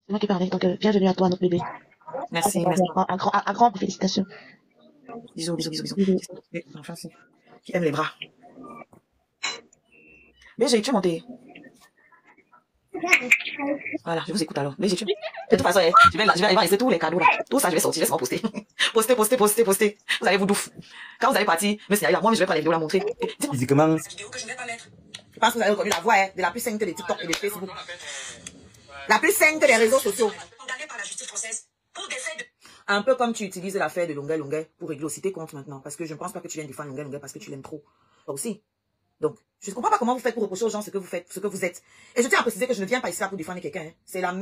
C'est moi qui parlais. Donc, bienvenue à toi, notre bébé. Merci, merci. Un grand félicitations. Bisous, bisous, bisous, bisous. Bisous. Enfin, si. Qui aime les bras. BG, tu es monté. Voilà, je vous écoute alors. BG, tu. De toute façon, je vais aller laisser tous les cadeaux là. Tout ça, je vais sortir, laisse-moi poster. Postez. Vous allez vous douf. Quand vous allez partir, me signaler à moi, mais je vais pas les vidéos la montrer. Physiquement. Vidéo que je ne vais pas mettre. Je pense que vous avez reconnu la voix de la plus sainte des TikTok et des Facebook. La plus sainte des réseaux sociaux. Condamné par la justice française pour des faits de... Un peu comme tu utilises l'affaire de Longueuil pour régler aussi tes comptes maintenant. Parce que je ne pense pas que tu viennes défendre Longueuil parce que tu l'aimes trop. Toi aussi. Donc, je ne comprends pas comment vous faites pour reprocher aux gens ce que vous faites, ce que vous êtes. Et je tiens à préciser que je ne viens pas ici là pour défendre quelqu'un. Hein.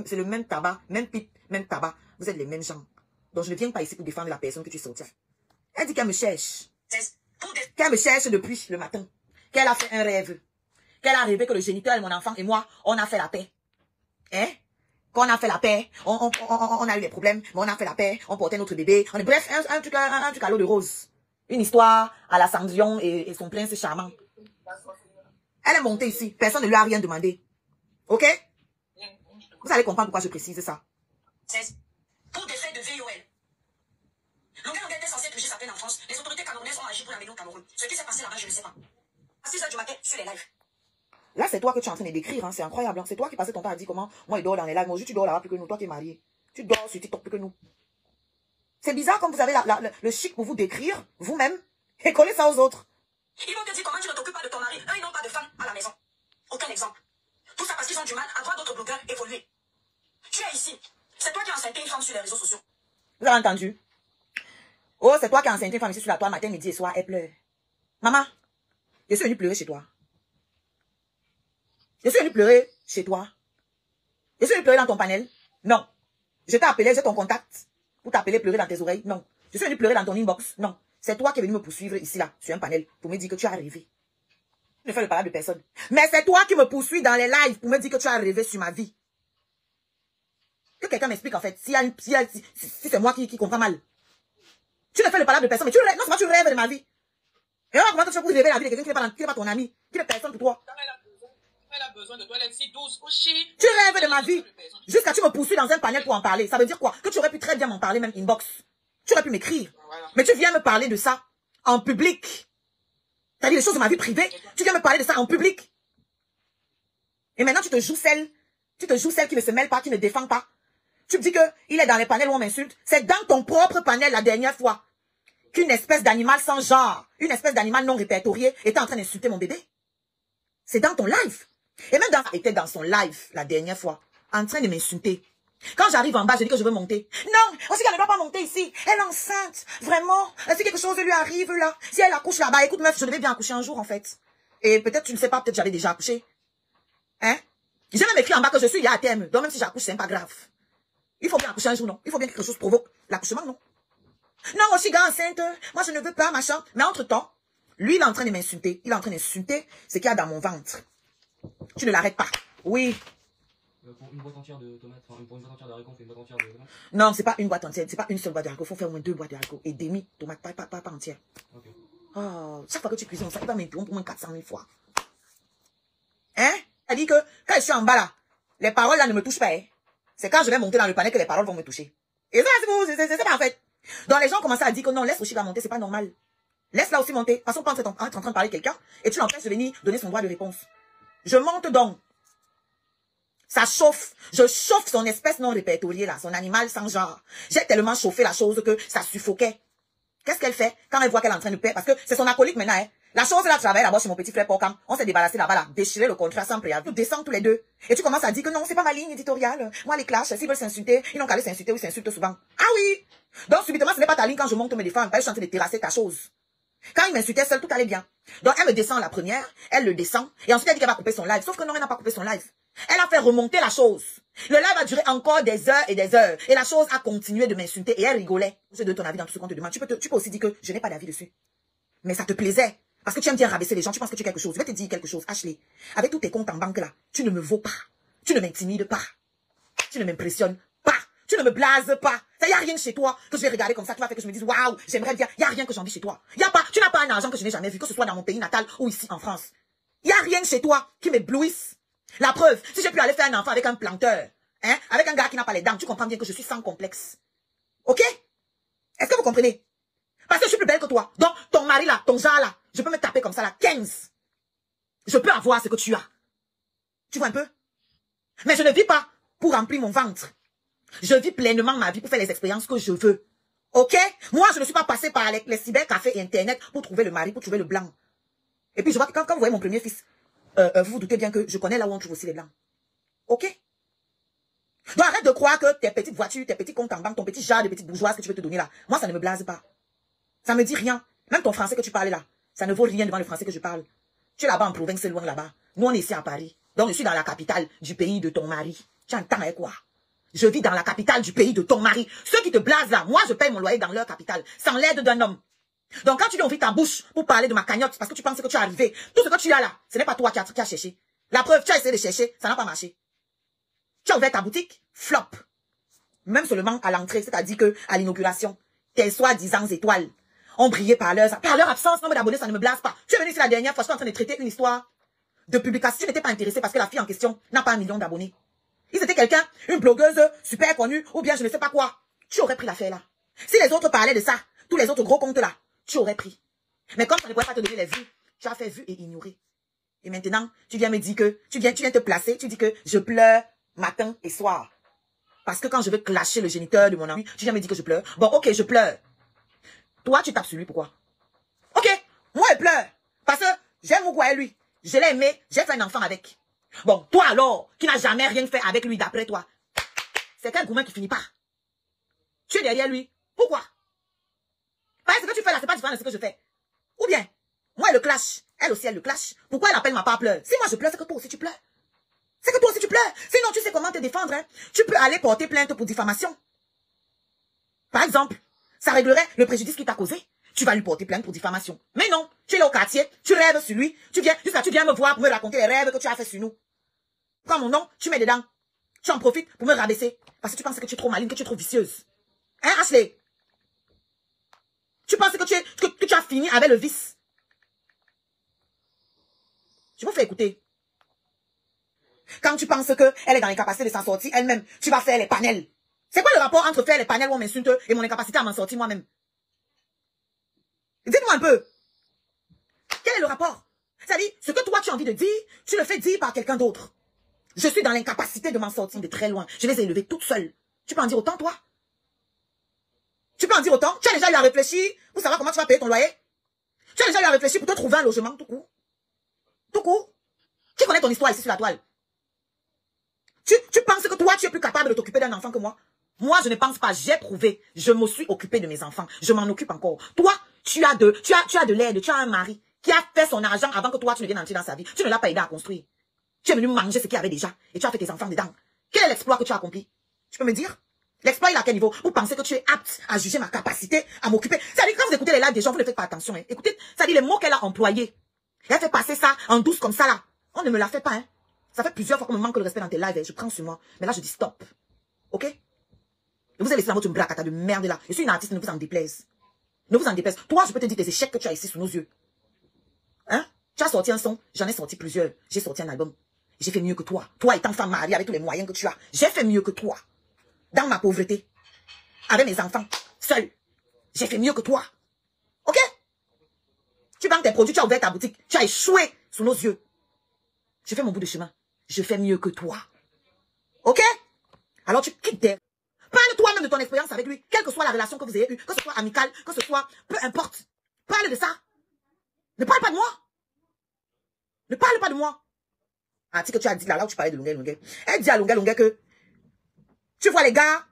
C'est le même tabac, même pipe, même tabac. Vous êtes les mêmes gens. Donc, je ne viens pas ici pour défendre la personne que tu sortis. Elle dit qu'elle me cherche. Qu'elle me cherche depuis le matin. Qu'elle a fait un rêve. Qu'elle a rêvé que le géniteur de mon enfant et moi, on a fait la paix. Hein? Qu'on a fait la paix, on a eu des problèmes, mais on a fait la paix, on portait notre bébé. Bref, un truc à l'eau de rose. Une histoire à la Cendrillon et son prince charmant. Elle est montée ici, personne ne lui a rien demandé. Ok? Vous allez comprendre pourquoi je précise ça. Pour des faits de VOL. Longueuil était censé toucher sa peine en France. Les autorités camerounaises ont agi pour l'amener au Cameroun. Ce qui s'est passé là-bas, je ne sais pas. À 6h du matin, sur les lives. Là, c'est toi que tu es en train de décrire, hein. C'est incroyable. Hein. C'est toi qui passais ton temps à dire comment moi il dort dans les lives. Moi aussi, tu dors là-bas plus que nous. Toi qui es marié. Tu dors sur TikTok plus que nous. C'est bizarre comme vous avez le chic pour vous décrire, vous-même, et coller ça aux autres. Ils vont te dire comment tu ne t'occupes pas de ton mari. Eux, ils n'ont pas de femme à la maison. Aucun exemple. Tout ça parce qu'ils ont du mal à voir d'autres blogueurs évoluer. Tu es ici. C'est toi qui as enceinté une femme sur les réseaux sociaux. Vous avez entendu? Oh, c'est toi qui as enceinté une femme ici sur la toile matin, midi et soir. Elle pleure. Maman, je suis venue pleurer chez toi. Je suis venu pleurer chez toi. Je suis venu pleurer dans ton panel. Non. Je t'ai appelé, j'ai ton contact pour t'appeler pleurer dans tes oreilles. Non. Je suis venu pleurer dans ton inbox. Non. C'est toi qui es venu me poursuivre ici, là, sur un panel, pour me dire que tu as rêvé. Je ne fais le parole de personne. Mais c'est toi qui me poursuis dans les lives pour me dire que tu as rêvé sur ma vie. Que quelqu'un m'explique, en fait, si c'est moi qui comprends mal. Tu ne fais le parole de personne, mais tu rêves. Non, c'est moi, tu rêves de ma vie. Et alors, comment tu fais pour rêver la vie de quelqu'un qui n'est pas ton ami, qui n'est personne pour toi? Elle a besoin de toi, elle est si douce, couchée. Tu rêves de ma vie. Jusqu'à tu me poursuis dans un panel pour en parler. Ça veut dire quoi? Que tu aurais pu très bien m'en parler, même inbox. Tu aurais pu m'écrire. Voilà. Mais tu viens me parler de ça en public. T'as dit les choses de ma vie privée. Tu viens me parler de ça en public. Et maintenant, tu te joues celle qui ne se mêle pas, qui ne défend pas. Tu me dis que il est dans les panels où on m'insulte. C'est dans ton propre panel la dernière fois qu'une espèce d'animal sans genre, une espèce d'animal non répertorié était en train d'insulter mon bébé. C'est dans ton live. Et même était dans son live la dernière fois, en train de m'insulter. Quand j'arrive en bas, je dis que je veux monter. Non, on sait qu'elle ne doit pas monter ici. Elle est enceinte, vraiment. Si quelque chose lui arrive là, si elle accouche là-bas, écoute meuf, je devais bien accoucher un jour en fait. Et peut-être tu ne sais pas, peut-être j'avais déjà accouché. Hein? J'ai même écrit en bas que je suis à terme. Donc même si j'accouche, c'est pas grave. Il faut bien accoucher un jour, non? Il faut bien que quelque chose provoque l'accouchement, non? Non, aussi gars enceinte, moi je ne veux pas, machin. Mais entre-temps, lui il est en train de m'insulter. Il est en train d'insulter ce qu'il y a dans mon ventre. Tu ne l'arrêtes pas. Oui. Pour une boîte entière de tomates, enfin pour une boîte entière de haricots, on fait une boîte entière de tomates. Non, c'est pas une boîte entière, c'est pas une seule boîte de haricots. Il faut faire au moins 2 boîtes de haricots et demi tomates, pas entière. Ok. Oh, chaque fois que tu cuisines, ça va m'interrompre au moins 400 000 fois. Hein? Elle dit que quand je suis en bas là, les paroles là ne me touchent pas. Hein? C'est quand je vais monter dans le panel que les paroles vont me toucher. Et ça, c'est pas en fait. Donc les gens commencent à dire que non, laisse Oshiga monter, c'est pas normal. Laisse-la aussi monter. Parce qu'on pense être en train de parler de quelqu'un et tu l'empêches de venir donner son droit de réponse. Je monte donc. Ça chauffe. Je chauffe son espèce non répertoriée là, son animal sans genre. J'ai tellement chauffé la chose que ça suffoquait. Qu'est-ce qu'elle fait quand elle voit qu'elle est en train de perdre? Parce que c'est son acolyte maintenant. Hein. La chose là travaille là-bas chez mon petit frère Porcam. On s'est débarrassé là-bas là, déchiré le contrat sans préavis. Nous descendons tous les deux. Et tu commences à dire que non, c'est pas ma ligne éditoriale. Moi les clashs, s'ils veulent s'insulter, ils n'ont qu'à aller s'insulter ou ils s'insultent souvent. Ah oui. Donc subitement, ce n'est pas ta ligne quand je monte me défendre. Je suis en train de terrasser ta chose. Quand il m'insultait seule, tout allait bien. Donc elle me descend la première, elle le descend, et ensuite elle dit qu'elle va couper son live. Sauf que non, elle n'a pas coupé son live. Elle a fait remonter la chose. Le live a duré encore des heures et des heures. Et la chose a continué de m'insulter et elle rigolait. Je donne ton avis dans tout ce qu'on te demande. Tu peux aussi dire que je n'ai pas d'avis dessus. Mais ça te plaisait. Parce que tu aimes bien rabaisser les gens, tu penses que tu es quelque chose. Je vais te dire quelque chose, Ashley. Avec tous tes comptes en banque là, tu ne me vaux pas. Tu ne m'intimides pas. Tu ne m'impressionnes pas. Tu ne me blases pas. Il n'y a rien chez toi que je vais regarder comme ça, qui va faire que je me dise, waouh, j'aimerais bien. Il n'y a rien que j'envie chez toi. Tu n'as pas un argent que je n'ai jamais vu, que ce soit dans mon pays natal ou ici en France. Il n'y a rien chez toi qui m'éblouisse. La preuve, si j'ai pu aller faire un enfant avec un planteur, hein, avec un gars qui n'a pas les dents, tu comprends bien que je suis sans complexe. Ok? Est-ce que vous comprenez? Parce que je suis plus belle que toi. Donc, ton mari là, ton genre là, je peux me taper comme ça là, 15. Je peux avoir ce que tu as. Tu vois un peu? Mais je ne vis pas pour remplir mon ventre. Je vis pleinement ma vie pour faire les expériences que je veux. Ok? Moi, je ne suis pas passée par les cybercafés et Internet pour trouver le mari, pour trouver le blanc. Et puis, je vois que quand vous voyez mon premier fils, vous vous doutez bien que je connais là où on trouve aussi les blancs. Ok? Donc, arrête de croire que tes petites voitures, tes petits comptes en banque, ton petit genre de petites bourgeoises que tu veux te donner là, moi, ça ne me blase pas. Ça me dit rien. Même ton français que tu parles là, ça ne vaut rien devant le français que je parle. Tu es là-bas en province, c'est loin là-bas. Nous, on est ici à Paris. Donc, je suis dans la capitale du pays de ton mari. Tu entends avec quoi? Je vis dans la capitale du pays de ton mari. Ceux qui te blasent là, moi, je paye mon loyer dans leur capitale, sans l'aide d'un homme. Donc, quand tu lui ouvres ta bouche pour parler de ma cagnotte, parce que tu penses que tu es arrivé, tout ce que tu as là, ce n'est pas toi qui as cherché. La preuve, tu as essayé de chercher, ça n'a pas marché. Tu as ouvert ta boutique, flop. Même seulement à l'entrée, c'est-à-dire que à l'inauguration, tes soi-disant étoiles ont brillé par leur absence. Nombre d'abonnés, ça ne me blase pas. Tu es venu ici la dernière fois, je suis en train de traiter une histoire de publication. Tu n'étais pas intéressé parce que la fille en question n'a pas 1 million d'abonnés. Si c'était quelqu'un, une blogueuse super connue, ou bien je ne sais pas quoi, tu aurais pris l'affaire là. Si les autres parlaient de ça, tous les autres gros comptes là, tu aurais pris. Mais comme ça ne pouvait pas te donner les vues, tu as fait vue et ignoré. Et maintenant, tu viens me dire que, tu viens te placer, tu dis que je pleure matin et soir. Parce que quand je veux clasher le géniteur de mon ami, tu viens me dire que je pleure. Bon, ok, je pleure. Toi, tu tapes sur lui, pourquoi? Ok, moi, je pleure. Parce que j'aime beaucoup à lui. Je l'ai aimé, j'ai fait un enfant avec. Bon, toi alors, qui n'as jamais rien fait avec lui d'après toi, c'est quel gourmet qui finit pas? Tu es derrière lui. Pourquoi? Parce que ce que tu fais là, c'est pas différent de ce que je fais. Ou bien, moi, elle le clash. Elle aussi, elle le clash. Pourquoi elle appelle ma part pleure? Si moi je pleure, c'est que toi aussi tu pleures. C'est que toi aussi tu pleures. Sinon, tu sais comment te défendre. Hein? Tu peux aller porter plainte pour diffamation. Par exemple, ça réglerait le préjudice qu'il t'a causé. Tu vas lui porter plainte pour diffamation. Mais non, tu es là au quartier, tu rêves sur lui. Tu viens me voir pour me raconter les rêves que tu as fait sur nous. Prends mon nom, tu mets dedans. Tu en profites pour me rabaisser. Parce que tu penses que tu es trop maligne, que tu es trop vicieuse. Hein, Ashley? Tu penses que tu as fini avec le vice. Je vous fais écouter. Quand tu penses qu'elle est dans l'incapacité de s'en sortir elle-même, tu vas faire les panels. C'est quoi le rapport entre faire les panels où on m'insulte et mon incapacité à m'en sortir moi-même? Dites-moi un peu. Quel est le rapport? C'est-à-dire, ce que toi tu as envie de dire, tu le fais dire par quelqu'un d'autre. Je suis dans l'incapacité de m'en sortir de très loin. Je les ai élevés toutes seules. Tu peux en dire autant, toi? Tu peux en dire autant? Tu as déjà eu à réfléchir pour savoir comment tu vas payer ton loyer? Tu as déjà eu à réfléchir pour te trouver un logement tout court? Tout court? Qui connaît ton histoire ici sur la toile? Tu penses que toi, tu es plus capable de t'occuper d'un enfant que moi? Moi, je ne pense pas. J'ai prouvé. Je me suis occupé de mes enfants. Je m'en occupe encore. Toi, tu as de l'aide. Tu as un mari qui a fait son argent avant que toi, tu ne viennes entrer dans sa vie. Tu ne l'as pas aidé à construire. Tu es venu manger ce qu'il y avait déjà. Et tu as fait tes enfants dedans. Quel est l'exploit que tu as accompli? Tu peux me dire? L'exploit, il est à quel niveau? Vous pensez que tu es apte à juger ma capacité à m'occuper? C'est-à-dire, quand vous écoutez les lives des gens, vous ne faites pas attention. Hein. Écoutez, c'est-à-dire les mots qu'elle a employés. Elle fait passer ça en douce comme ça là. On ne me la fait pas, hein. Ça fait plusieurs fois qu'on me manque le respect dans tes lives et je prends sur moi. Mais là, je dis stop. Ok? Et vous avez laissé dans votre bracata de merde là. Je suis une artiste, ne vous en déplaise. Ne vous en déplaise. Toi, je peux te dire tes échecs que tu as ici sous nos yeux. Hein? Tu as sorti un son, j'en ai sorti plusieurs. J'ai sorti un album. J'ai fait mieux que toi. Toi étant femme mariée avec tous les moyens que tu as. J'ai fait mieux que toi. Dans ma pauvreté. Avec mes enfants. Seul. J'ai fait mieux que toi. Ok? Tu vends tes produits, tu as ouvert ta boutique. Tu as échoué sous nos yeux. Je fais mon bout de chemin. Je fais mieux que toi. Ok? Alors tu quittes des... Parle toi-même de ton expérience avec lui. Quelle que soit la relation que vous ayez eue. Que ce soit amicale, que ce soit... Peu importe. Parle de ça. Ne parle pas de moi. Ne parle pas de moi. Ah, tu sais que tu as dit là où tu parlais de Lungue. Elle dit à Lungue que... Tu vois les gars,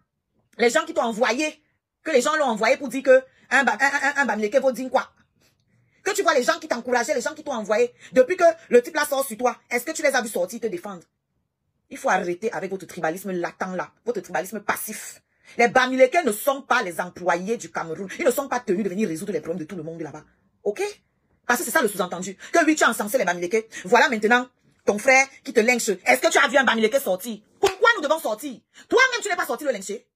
les gens qui t'ont envoyé, que les gens l'ont envoyé pour dire que un bamileke vaut dire quoi? Que tu vois les gens qui t'encourageaient, les gens qui t'ont envoyé, depuis que le type là sort sur toi, est-ce que tu les as vus sortir te défendre? Il faut arrêter avec votre tribalisme latent là, votre tribalisme passif. Les bamileke ne sont pas les employés du Cameroun. Ils ne sont pas tenus de venir résoudre les problèmes de tout le monde là-bas. Ok? Parce que c'est ça le sous-entendu. Que oui, tu as encensé les bamileke. Voilà maintenant ton frère qui te lynche. Est-ce que tu as vu un bamileke sortir? Pourquoi nous devons sortir? Toi-même, tu n'es pas sorti le lyncher.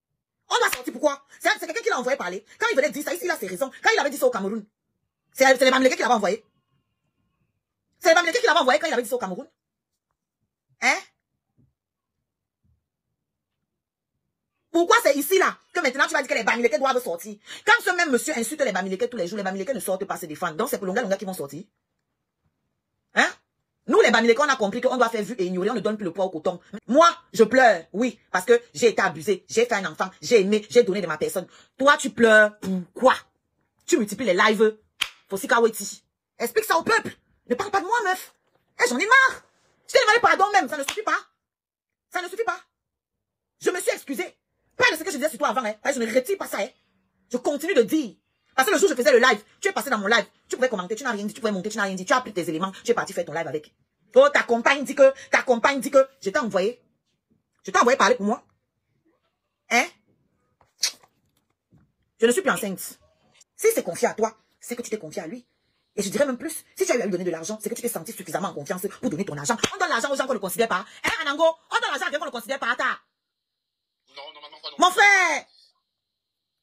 On doit sortir, pourquoi? C'est quelqu'un qui l'a envoyé parler. Quand il venait dire ça, il a ses raisons. Quand il avait dit ça au Cameroun, c'est les bamileke qui l'avaient envoyé. C'est les bamileke qui l'avaient envoyé quand il avait dit ça au Cameroun. Hein? Pourquoi c'est ici, là, que maintenant tu vas dire que les Bamileke doivent sortir? Quand ce même monsieur insulte les Bamileke tous les jours, les Bamileke ne sortent pas se défendre. Donc c'est pour Longa qui vont sortir. Hein? Nous, les Bamileke, on a compris qu'on doit faire vue et ignorer, on ne donne plus le poids au coton. Moi, je pleure, oui, parce que j'ai été abusée, j'ai fait un enfant, j'ai aimé, j'ai donné de ma personne. Toi, tu pleures, pourquoi? Tu multiplies les lives, Fosika Weti. Explique ça au peuple. Ne parle pas de moi, meuf. Eh, j'en ai marre. Je t'ai demandé pardon même, ça ne suffit pas. Ça ne suffit pas. Je me suis excusée. Pas de ce que je disais sur toi avant, hein. Je ne retire pas ça, hein. Je continue de dire. Parce que le jour où je faisais le live, tu es passé dans mon live, tu pouvais commenter, tu n'as rien dit, tu pouvais monter, tu n'as rien dit, tu as pris tes éléments, tu es parti faire ton live avec. Oh, ta compagne dit que, je t'ai envoyé. Je t'ai envoyé parler pour moi. Hein? Je ne suis plus enceinte. Si c'est confié à toi, c'est que tu t'es confié à lui. Et je dirais même plus, si tu as eu à lui donner de l'argent, c'est que tu t'es senti suffisamment en confiance pour donner ton argent. On donne l'argent aux gens qu'on ne considère pas. Hein, Anango? On donne l'argent à quelqu'un qu'on ne considère pas. Non, normalement pas. Non. Mon frère!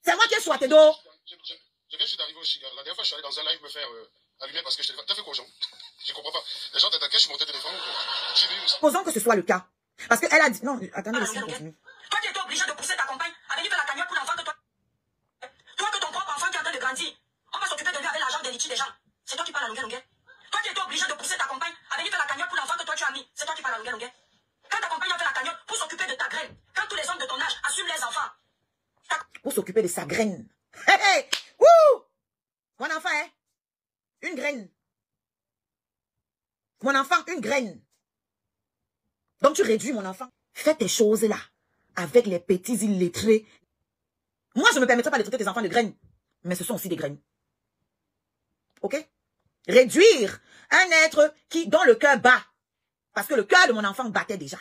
C'est moi qui ai choisi d'eau. Je viens juste d'arriver aussi. La dernière fois, je suis allé dans un live me faire allumer parce que je t'ai fait quoi aux gens? Je comprends pas. Les gens t'attaquaient, je suis monté téléphone. Supposons que ce soit le cas. Parce qu'elle a dit... Non, attendez, laissez-moi continuer. Toi qui étais obligé de pousser ta compagne à venir faire la cagnotte pour l'enfant que toi... Toi que ton propre enfant qui est en train de grandir, on va s'occuper de lui avec l'argent des litiges des gens. C'est toi qui parles à longueur. Toi qui étais obligé de pousser ta compagne à venir faire la cagnotte pour l'enfant que toi tu as mis. C'est toi qui parles à longueur. Quand ta compagne a fait la cagnotte pour s'occuper de ta graine, quand tous les hommes de ton âge assument les enfants. Pour s'occuper de sa graine. Hé, hé! Wouh! Mon enfant, hein? Une graine. Mon enfant, une graine. Donc tu réduis mon enfant. Fais tes choses là. Avec les petits illettrés. Moi, je ne me permettrai pas de traiter tes enfants de graines. Mais ce sont aussi des graines. Ok? Réduire un être dont le cœur bat. Parce que le cœur de mon enfant battait déjà.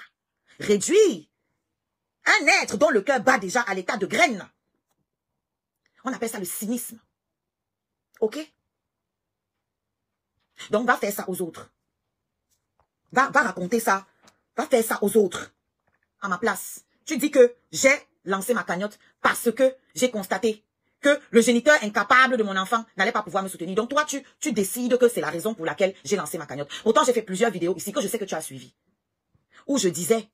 Réduire un être dont le cœur bat déjà à l'état de graine. On appelle ça le cynisme. Ok? Donc, va faire ça aux autres. Va raconter ça. Va faire ça aux autres. À ma place. Tu dis que j'ai lancé ma cagnotte parce que j'ai constaté que le géniteur incapable de mon enfant n'allait pas pouvoir me soutenir. Donc, toi, tu décides que c'est la raison pour laquelle j'ai lancé ma cagnotte. Autant j'ai fait plusieurs vidéos ici que je sais que tu as suivi. Où je disais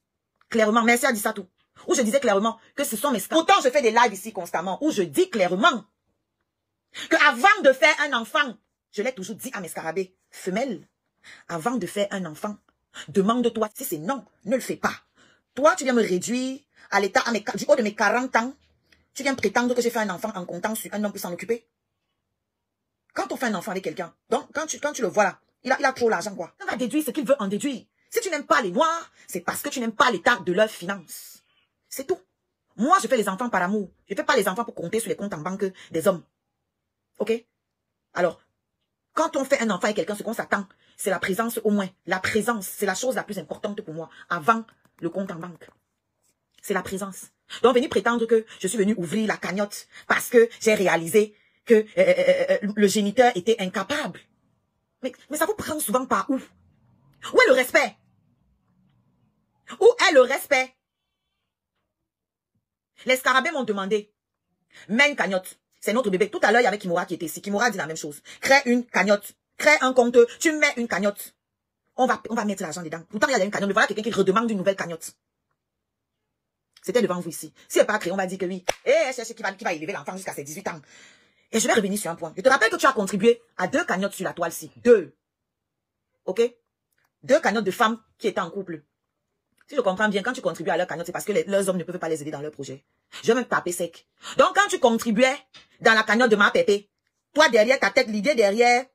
clairement, merci à dit ça tout. Où je disais clairement que ce sont mes scams. Autant je fais des lives ici constamment où je dis clairement que avant de faire un enfant, je l'ai toujours dit à mes scarabées, femelles, avant de faire un enfant, demande-toi si c'est non, ne le fais pas. Toi, tu viens me réduire à l'état, du haut de mes 40 ans, tu viens prétendre que j'ai fait un enfant en comptant sur un homme pour s'en occuper. Quand on fait un enfant avec quelqu'un, donc quand tu le vois là, il a trop l'argent quoi. On va déduire ce qu'il veut en déduire. Si tu n'aimes pas les noirs, c'est parce que tu n'aimes pas l'état de leurs finances. C'est tout. Moi, je fais les enfants par amour. Je ne fais pas les enfants pour compter sur les comptes en banque des hommes. Ok? Alors, quand on fait un enfant avec quelqu'un, ce qu'on s'attend, c'est la présence au moins. La présence, c'est la chose la plus importante pour moi, avant le compte en banque. C'est la présence. Donc, venir prétendre que je suis venu ouvrir la cagnotte parce que j'ai réalisé que le géniteur était incapable. Mais ça vous prend souvent par où? Où est le respect? Où est le respect? Les scarabées m'ont demandé, mets une cagnotte. C'est notre bébé. Tout à l'heure, il y avait Kimura qui était ici. Kimura dit la même chose. Crée une cagnotte. Crée un compte. Tu mets une cagnotte. On va mettre l'argent dedans. Pourtant, il y a une cagnotte. Mais voilà quelqu'un qui redemande une nouvelle cagnotte. C'était devant vous ici. Si elle n'est pas créée, on va dire que oui. Et cherche qui va élever l'enfant jusqu'à ses 18 ans. Et je vais revenir sur un point. Je te rappelle que tu as contribué à 2 cagnottes sur la toile-ci. 2. Ok? 2 cagnottes de femmes qui étaient en couple. Si je comprends bien, quand tu contribues à leur cagnotte, c'est parce que leurs hommes ne peuvent pas les aider dans leur projet. Je vais même taper sec. Donc, quand tu contribuais dans la cagnotte de ma pépé, toi, derrière ta tête, l'idée derrière,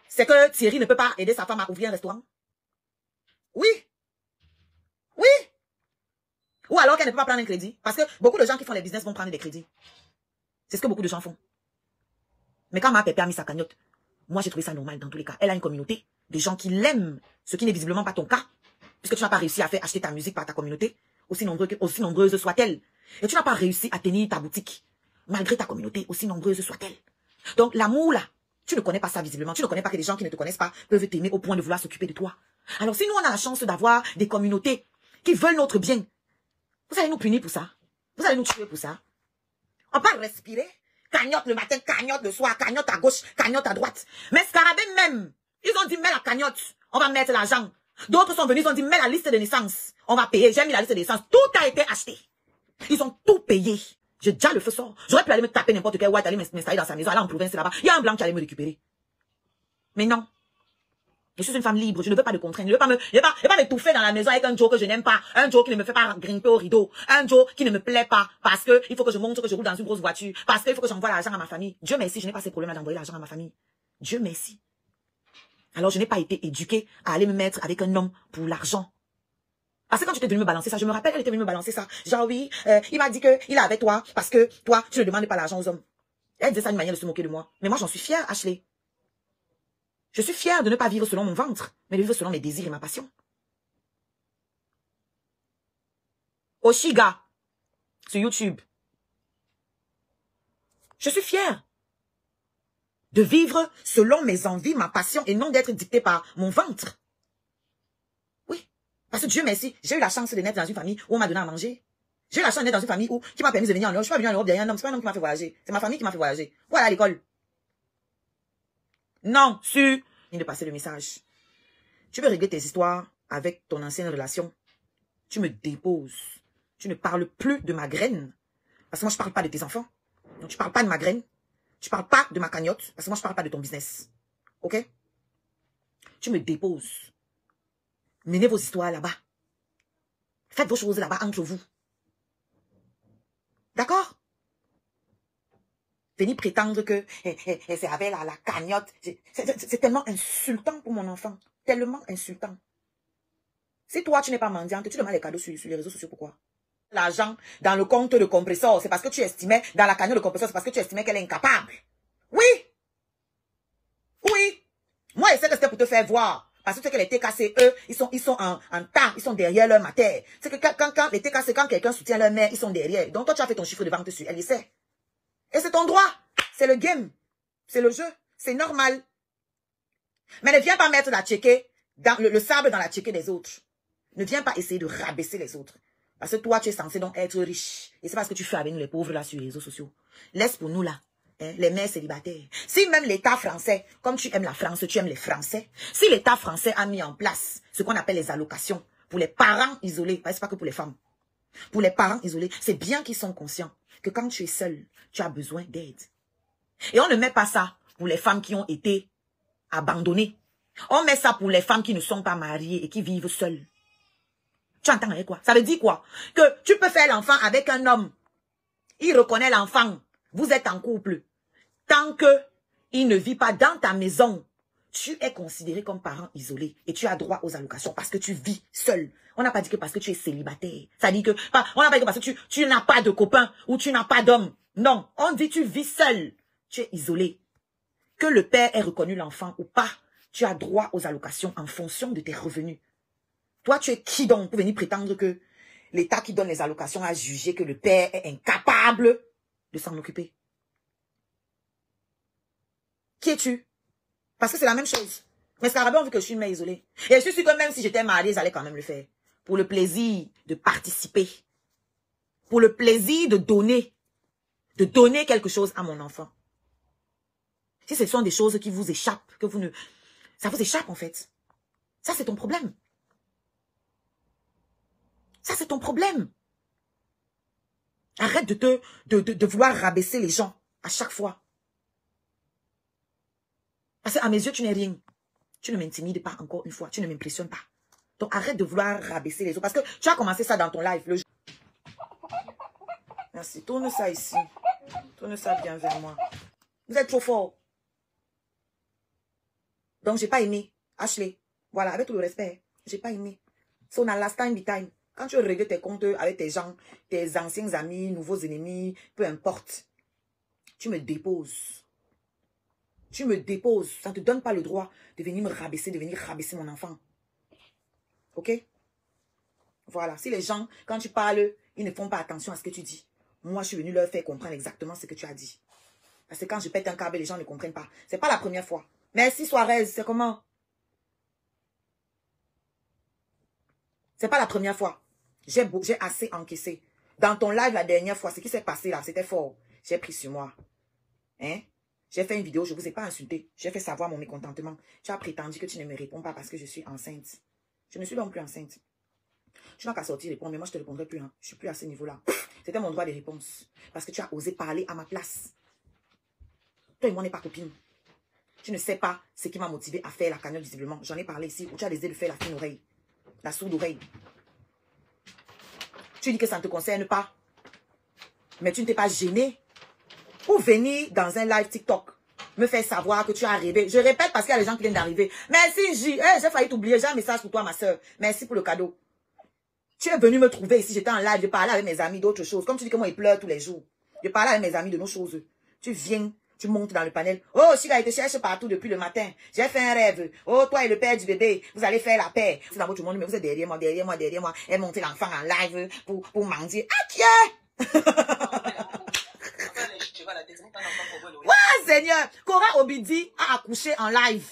c'est que Thierry ne peut pas aider sa femme à ouvrir un restaurant. Oui. Oui. Ou alors qu'elle ne peut pas prendre un crédit. Parce que beaucoup de gens qui font les business vont prendre des crédits. C'est ce que beaucoup de gens font. Mais quand ma pépé a mis sa cagnotte, moi, j'ai trouvé ça normal dans tous les cas. Elle a une communauté de gens qui l'aiment, ce qui n'est visiblement pas ton cas. Puisque tu n'as pas réussi à faire acheter ta musique par ta communauté, aussi nombreuse soit-elle. Et tu n'as pas réussi à tenir ta boutique, malgré ta communauté, aussi nombreuse soit-elle. Donc l'amour là, tu ne connais pas ça visiblement. Tu ne connais pas que des gens qui ne te connaissent pas peuvent t'aimer au point de vouloir s'occuper de toi. Alors si nous on a la chance d'avoir des communautés qui veulent notre bien, vous allez nous punir pour ça. Vous allez nous tuer pour ça. On va respirer. Cagnotte le matin, cagnotte le soir, cagnotte à gauche, cagnotte à droite. Mais Scarabée même, ils ont dit mets la cagnotte, on va mettre l'argent. D'autres sont venus, ils ont dit, mets la liste de naissance. On va payer, j'ai mis la liste de naissance. Tout a été acheté. Ils ont tout payé. J'ai déjà le feu sort. J'aurais pu aller me taper n'importe quel white, aller m'installer dans sa maison, aller en province là-bas. Il y a un blanc qui allait me récupérer. Mais non. Je suis une femme libre, je ne veux pas de contraintes. Je ne veux pas m'étouffer dans la maison avec un Joe que je n'aime pas. Un Joe qui ne me fait pas grimper au rideau. Un Joe qui ne me plaît pas. Parce que il faut que je montre que je roule dans une grosse voiture. Parce qu'il faut que j'envoie l'argent à ma famille. Dieu merci, je n'ai pas ces problèmes d'envoyer l'argent à ma famille. Dieu merci. Alors je n'ai pas été éduquée à aller me mettre avec un homme pour l'argent. Parce que quand tu étais venue me balancer ça, je me rappelle, elle était venue me balancer ça. Genre oui, il m'a dit qu'il est avec toi parce que toi, tu ne demandes pas l'argent aux hommes. Elle disait ça d'une manière de se moquer de moi. Mais moi, j'en suis fière, Ashley. Je suis fière de ne pas vivre selon mon ventre, mais de vivre selon mes désirs et ma passion. Oshiga, sur YouTube. Je suis fière de vivre selon mes envies, ma passion, et non d'être dictée par mon ventre. Oui, parce que Dieu merci, j'ai eu la chance de naître dans une famille où on m'a donné à manger. J'ai eu la chance de naître dans une famille qui m'a permis de venir en Europe. Je suis pas venue en Europe derrière un homme, c'est pas un homme qui m'a fait voyager. C'est ma famille qui m'a fait voyager. Voilà à l'école. Non, ni de passer le message. Tu veux régler tes histoires avec ton ancienne relation. Tu me déposes. Tu ne parles plus de ma graine. Parce que moi, je parle pas de tes enfants. Donc, tu parles pas de ma graine. Tu parles pas de ma cagnotte. Parce que moi, je parle pas de ton business. Ok? Tu me déposes. Menez vos histoires là-bas. Faites vos choses là-bas entre vous. D'accord? Venir prétendre que c'est avec la cagnotte. C'est tellement insultant pour mon enfant. Tellement insultant. Si toi, tu n'es pas mendiante, tu demandes les cadeaux sur les réseaux sociaux, pourquoi? L'argent dans le compte de compresseur, c'est parce que tu estimais, dans la cagnotte de compresseur, c'est parce que tu estimais qu'elle est incapable. Oui. Oui. Moi, je sais que c'était pour te faire voir. Parce que tu sais que les TKC, eux, ils sont en tas, ils sont derrière leur matière. C'est que quand les TKC, quand quelqu'un soutient leur mère, ils sont derrière. Donc toi, tu as fait ton chiffre de vente dessus, elle y sait. Et c'est ton droit. C'est le game. C'est le jeu. C'est normal. Mais ne viens pas mettre la tchéké, le sable dans la tchéké des autres. Ne viens pas essayer de rabaisser les autres. Parce que toi, tu es censé donc être riche. Et c'est parce que tu fais avec nous les pauvres là sur les réseaux sociaux. Laisse pour nous là, hein, les mères célibataires. Si même l'État français, comme tu aimes la France, tu aimes les Français. Si l'État français a mis en place ce qu'on appelle les allocations pour les parents isolés, c'est pas que pour les femmes. Pour les parents isolés, c'est bien qu'ils sont conscients que quand tu es seul, tu as besoin d'aide. Et on ne met pas ça pour les femmes qui ont été abandonnées. On met ça pour les femmes qui ne sont pas mariées et qui vivent seules. Tu entends avec quoi? Ça veut dire quoi? Que tu peux faire l'enfant avec un homme. Il reconnaît l'enfant. Vous êtes en couple. Tant que il ne vit pas dans ta maison, tu es considéré comme parent isolé et tu as droit aux allocations parce que tu vis seul. On n'a pas dit que parce que tu es célibataire. Ça dit que, on n'a pas dit que parce que tu n'as pas de copain ou tu n'as pas d'homme. Non, on dit tu vis seul. Tu es isolé. Que le père ait reconnu l'enfant ou pas, tu as droit aux allocations en fonction de tes revenus. Toi, tu es qui donc pour venir prétendre que l'État qui donne les allocations a jugé que le père est incapable de s'en occuper? Qui es-tu? Parce que c'est la même chose. Mais Scarabée ont vu que je suis une mère isolée. Et je suis sûre que même si j'étais mariée, j'allais quand même le faire. Pour le plaisir de participer. Pour le plaisir de donner. De donner quelque chose à mon enfant. Si ce sont des choses qui vous échappent, que vous ne... Ça vous échappe en fait. Ça, c'est ton problème. Ça, c'est ton problème. Arrête de vouloir rabaisser les gens à chaque fois. Parce qu'à mes yeux, tu n'es rien. Tu ne m'intimides pas encore une fois. Tu ne m'impressionnes pas. Donc, arrête de vouloir rabaisser les autres. Parce que tu as commencé ça dans ton live. Merci. Tourne ça ici. Tourne ça bien vers moi. Vous êtes trop fort. Donc, j'ai pas aimé. Ashley. Voilà, avec tout le respect. J'ai pas aimé. So, now last time, be time. Quand tu règles tes comptes avec tes gens, tes anciens amis, nouveaux ennemis, peu importe, tu me déposes. Tu me déposes. Ça ne te donne pas le droit de venir me rabaisser, de venir rabaisser mon enfant. Ok? Voilà. Si les gens, quand tu parles, ils ne font pas attention à ce que tu dis. Moi, je suis venue leur faire comprendre exactement ce que tu as dit. Parce que quand je pète un câble, les gens ne comprennent pas. C'est pas la première fois. Merci, Suarez. C'est comment? C'est pas la première fois. J'ai assez encaissé. Dans ton live la dernière fois, ce qui s'est passé là, c'était fort. J'ai pris sur moi. Hein? J'ai fait une vidéo, je ne vous ai pas insulté. J'ai fait savoir mon mécontentement. Tu as prétendu que tu ne me réponds pas parce que je suis enceinte. Je ne suis donc plus enceinte. Tu n'as qu'à sortir répondre, mais moi je ne te répondrai plus. Hein. Je ne suis plus à ce niveau-là. C'était mon droit de réponse. Parce que tu as osé parler à ma place. Toi et moi, on n'est pas copines. Tu ne sais pas ce qui m'a motivé à faire la cagnotte visiblement. J'en ai parlé ici, où tu as décidé de faire la fine oreille. La sourde oreille. Tu dis que ça ne te concerne pas. Mais tu ne t'es pas gêné pour venir dans un live TikTok me faire savoir que tu as arrivé. Je répète parce qu'il y a des gens qui viennent d'arriver. Merci J. J'ai failli t'oublier. J'ai un message pour toi, ma soeur. Merci pour le cadeau. Tu es venu me trouver ici. J'étais en live. Je parlais avec mes amis d'autres choses. Comme tu dis que moi, ils pleurent tous les jours. Je parlais avec mes amis de nos choses. Tu viens, tu montes dans le panel. Oh, Chiga, il te cherche partout depuis le matin. J'ai fait un rêve. Oh, toi et le père du bébé, vous allez faire la paix. C'est dans votre monde, mais vous êtes derrière moi, derrière moi, derrière moi. Elle monte l'enfant en live pour mendier. Ah, qui est? Ouais, Seigneur. Cora Obidi a accouché en live.